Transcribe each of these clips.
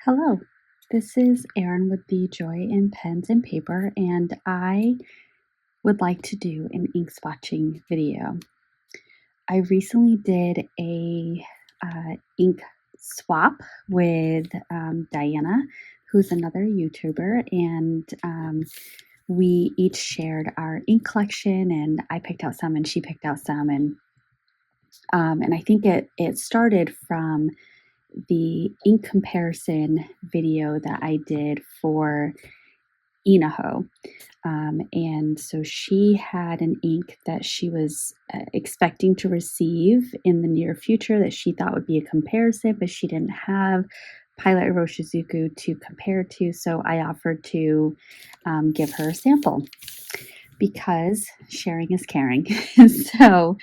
Hello, this is Erin with the Joy in Pens and Paper, and I would like to do an ink swatching video. I recently did a ink swap with Diana, who's another YouTuber, and we each shared our ink collection, and I picked out some, and she picked out some, and I think it started from the ink comparison video that I did for Inaho. And so she had an ink that she was expecting to receive in the near future that she thought would be a comparison, but she didn't have Pilot Iroshizuku to compare to. So I offered to give her a sample because sharing is caring. So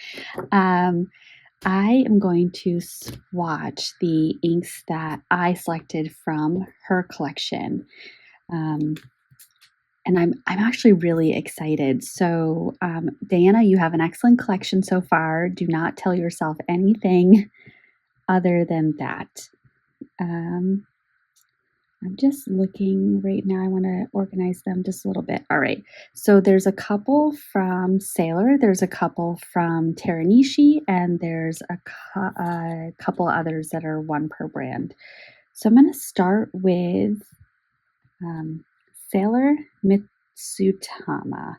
I am going to swatch the inks that I selected from her collection. And I'm actually really excited. So, Diana, you have an excellent collection so far. Do not tell yourself anything other than that. I'm just looking right now. I want to organize them just a little bit. All right. So there's a couple from Sailor, there's a couple from Teranishi, and there's a couple others that are one per brand. So I'm going to start with Sailor Mitsutama.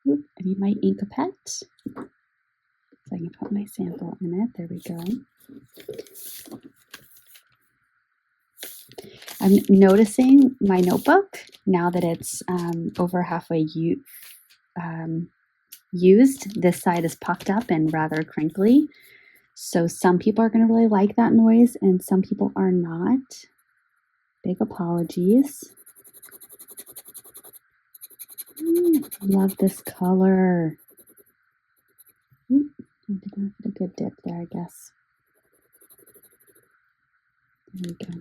Oop, I need my Inkapet. So I can put my sample in it. There we go. I'm noticing my notebook now that it's over halfway used. This side is puffed up and rather crinkly. So some people are going to really like that noise and some people are not. Big apologies. Love this color. I did not get a good dip there, I guess. There we go.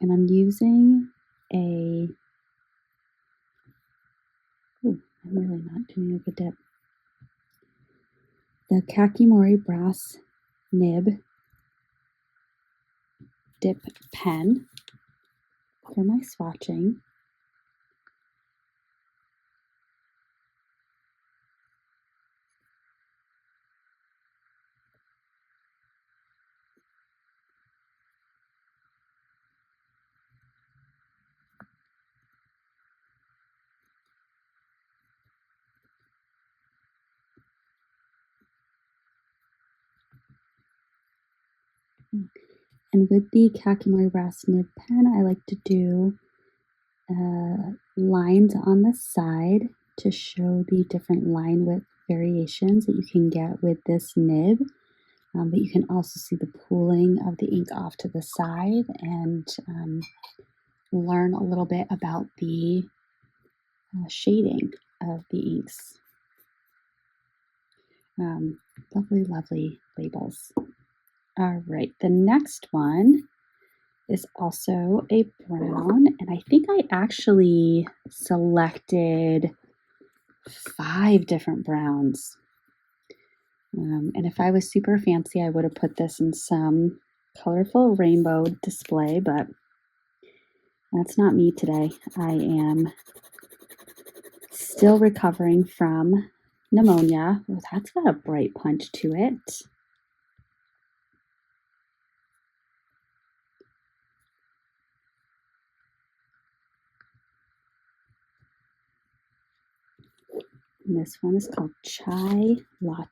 And I'm using a, I'm really not doing a good dip. The Kakimori Brass Nib Dip Pen for my swatching. And with the Kakimori Brass Nib Pen, I like to do lines on the side to show the different line width variations that you can get with this nib. But you can also see the pooling of the ink off to the side and learn a little bit about the shading of the inks. Lovely, lovely labels. All right, the next one is also a brown, and I think I actually selected 5 different browns. And if I was super fancy, I would have put this in some colorful rainbow display, but that's not me today. I am still recovering from pneumonia. Oh, that's got a bright punch to it. And this one is called Chai Latte.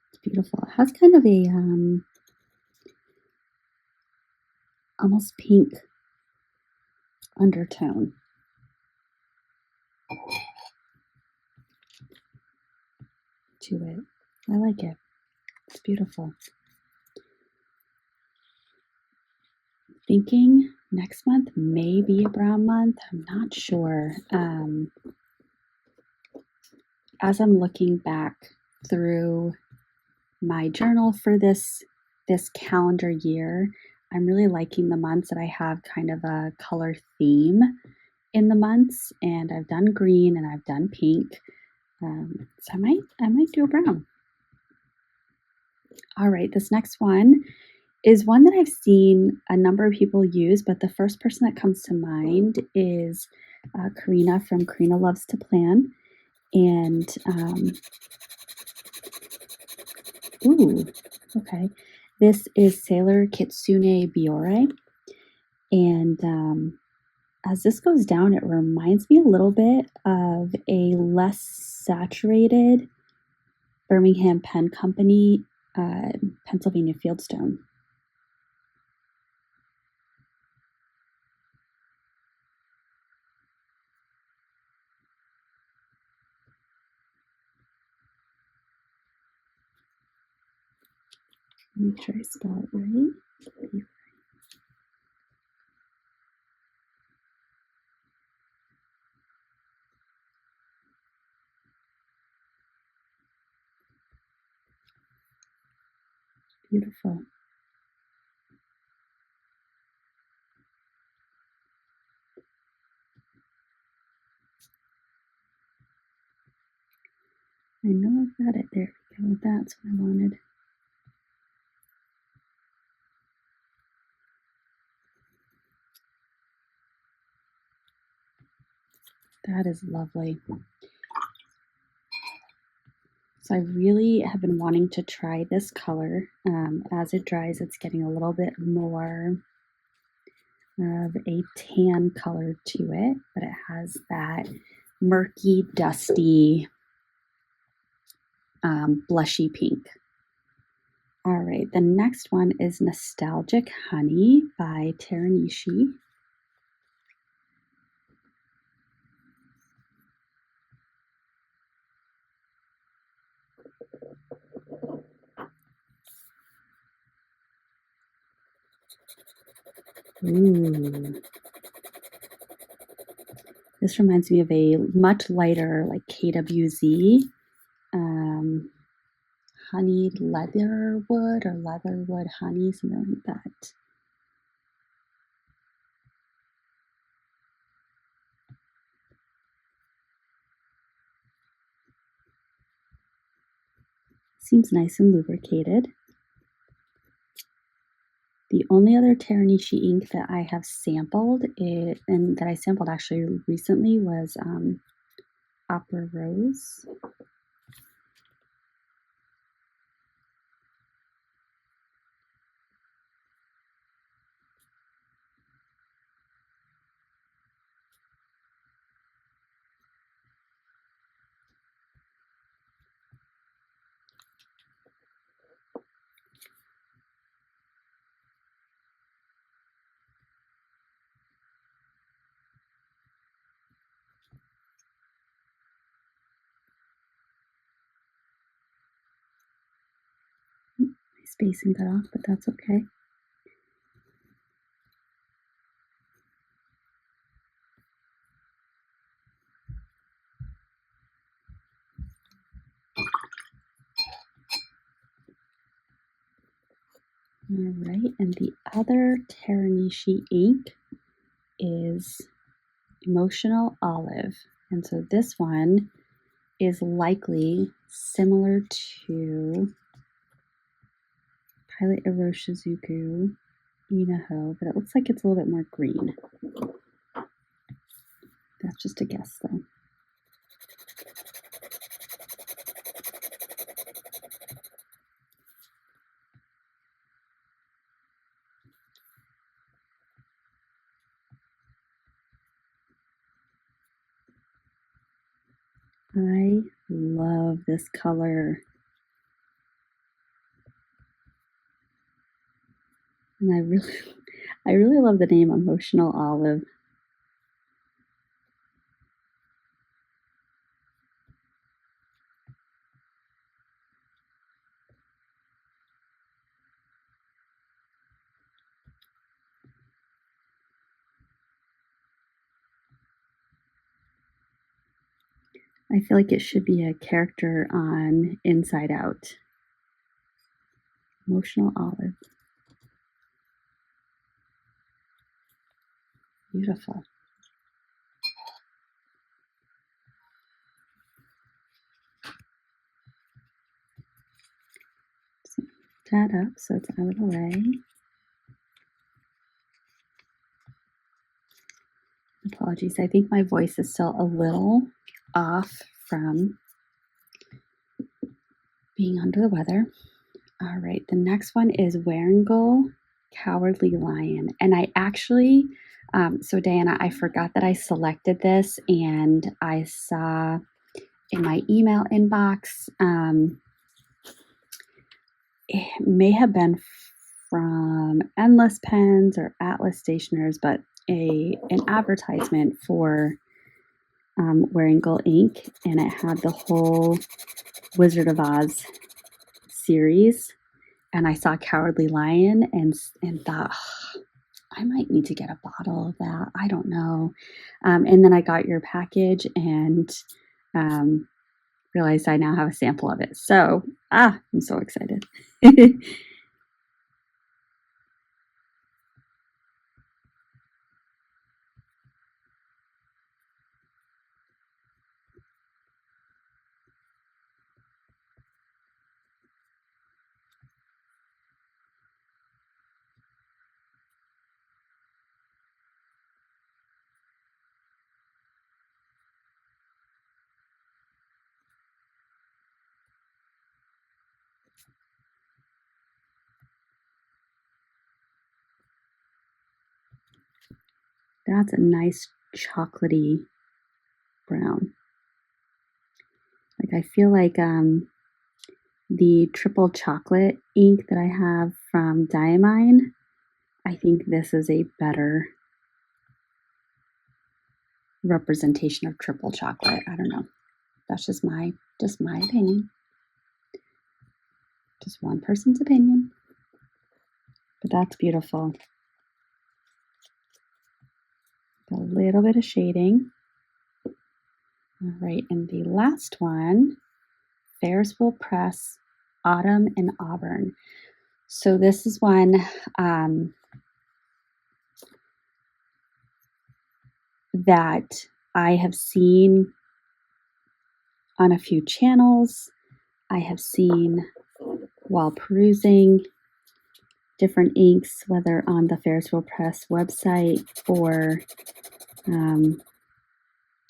It's beautiful. It has kind of a almost pink undertone. to it. I like it. It's beautiful. Thinking next month may be a brown month. I'm not sure. As I'm looking back through my journal for this calendar year, I'm really liking the months that I have kind of a color theme in the months, and I've done green and I've done pink. So I might do a brown. All right, this next one is one that I've seen a number of people use, but the first person that comes to mind is Karina from Karina Loves to Plan. And, ooh, okay. This is Sailor Kitsune Biore. And as this goes down, it reminds me a little bit of a less saturated Birmingham Pen Company, Pennsylvania Fieldstone. Make sure I spell it right. Beautiful. I know I've got it. There we go. That's what I wanted. That is lovely. So I really have been wanting to try this color. As it dries, it's getting a little bit more of a tan color to it, but it has that murky, dusty, blushy pink. All right, the next one is Nostalgic Honey by Teranishi. Ooh. This reminds me of a much lighter, like KWZ, honeyed leatherwood or leatherwood honey, something like that. Seems nice and lubricated. The only other Teranishi ink that I have sampled, and that I sampled actually recently, was Opera Rose. My spacing got off, but that's okay. All right, and the other Teranishi ink is Emotional Olive. And so this one is likely similar to Pilot Iroshizuku Inaho, but it looks like it's a little bit more green. That's just a guess, though. I love this color. And I really love the name Emotional Olive. I feel like it should be a character on Inside Out. Emotional Olive. Beautiful. So that up so it's out of the way. Apologies. I think my voice is still a little off from being under the weather. All right, the next one is Warringal Cowardly Lion. And I actually, so Diana, I forgot that I selected this and I saw in my email inbox, it may have been from Endless Pens or Atlas Stationers, but an advertisement for Warringal ink, and it had the whole Wizard of Oz series. And I saw Cowardly Lion and thought, oh, I might need to get a bottle of that. I don't know. And then I got your package and realized I now have a sample of it. So, I'm so excited. That's a nice chocolatey brown. Like I feel like the triple chocolate ink that I have from Diamine, I think this is a better representation of triple chocolate. I don't know. That's just my opinion. Just one person's opinion. But that's beautiful. A little bit of shading. All right, and the last one, Ferris Wheel Press Autumn and Auburn. So this is one that I have seen on a few channels. I have seen while perusing different inks, whether on the Ferris Wheel Press website or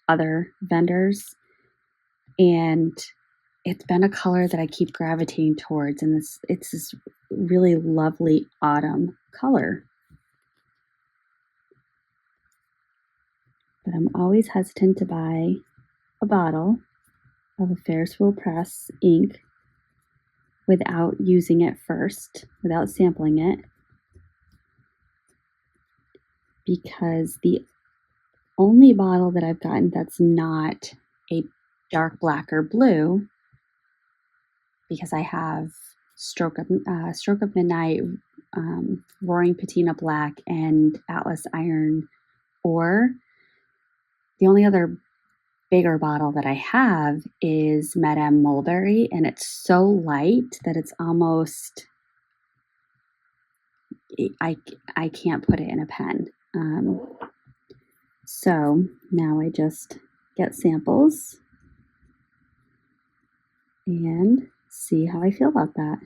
other vendors. And it's been a color that I keep gravitating towards, and it's this really lovely autumn color. But I'm always hesitant to buy a bottle of a Ferris Wheel Press ink without using it first, without sampling it, because the only bottle that I've gotten that's not a dark black or blue, because I have Stroke of Midnight, Roaring Patina Black, and Atlas Iron Ore. The only other bigger bottle that I have is Madame Mulberry, and it's so light that it's almost, I can't put it in a pen. So now I just get samples and see how I feel about that.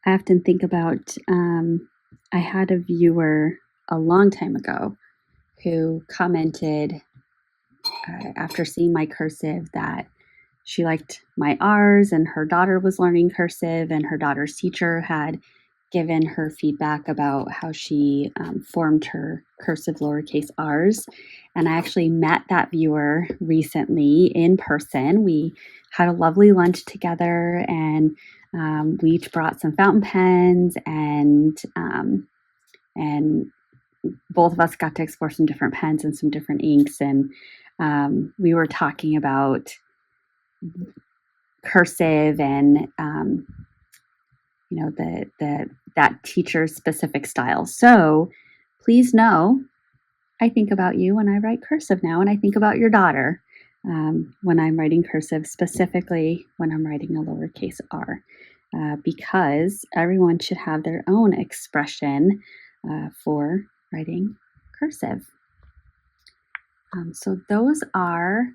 I often think about, I had a viewer a long time ago who commented after seeing my cursive that she liked my R's and her daughter was learning cursive, and her daughter's teacher had given her feedback about how she formed her cursive lowercase r's. And I actually met that viewer recently in person. We had a lovely lunch together, and we each brought some fountain pens and and both of us got to explore some different pens and some different inks. And we were talking about cursive and that teacher's specific style. So please know I think about you when I write cursive now, and I think about your daughter when I'm writing cursive, specifically when I'm writing a lowercase r, because everyone should have their own expression for writing cursive. So those are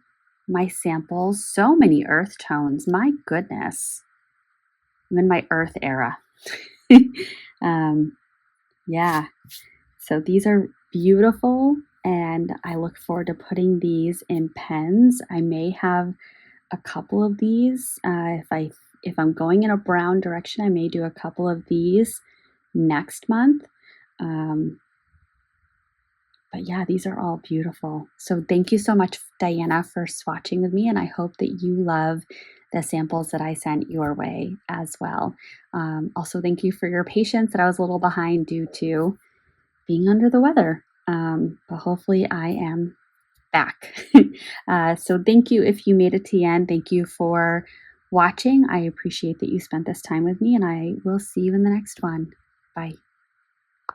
my samples. So many earth tones. My goodness. I'm in my earth era. Yeah. So these are beautiful, and I look forward to putting these in pens. I may have a couple of these. If I'm going in a brown direction, I may do a couple of these next month. But yeah, these are all beautiful. So thank you so much, Diana, for swatching with me, and I hope that you love the samples that I sent your way as well. Also, thank you for your patience that I was a little behind due to being under the weather. But hopefully I am back. So thank you if you made it to the end. Thank you for watching. I appreciate that you spent this time with me, and I will see you in the next one. Bye.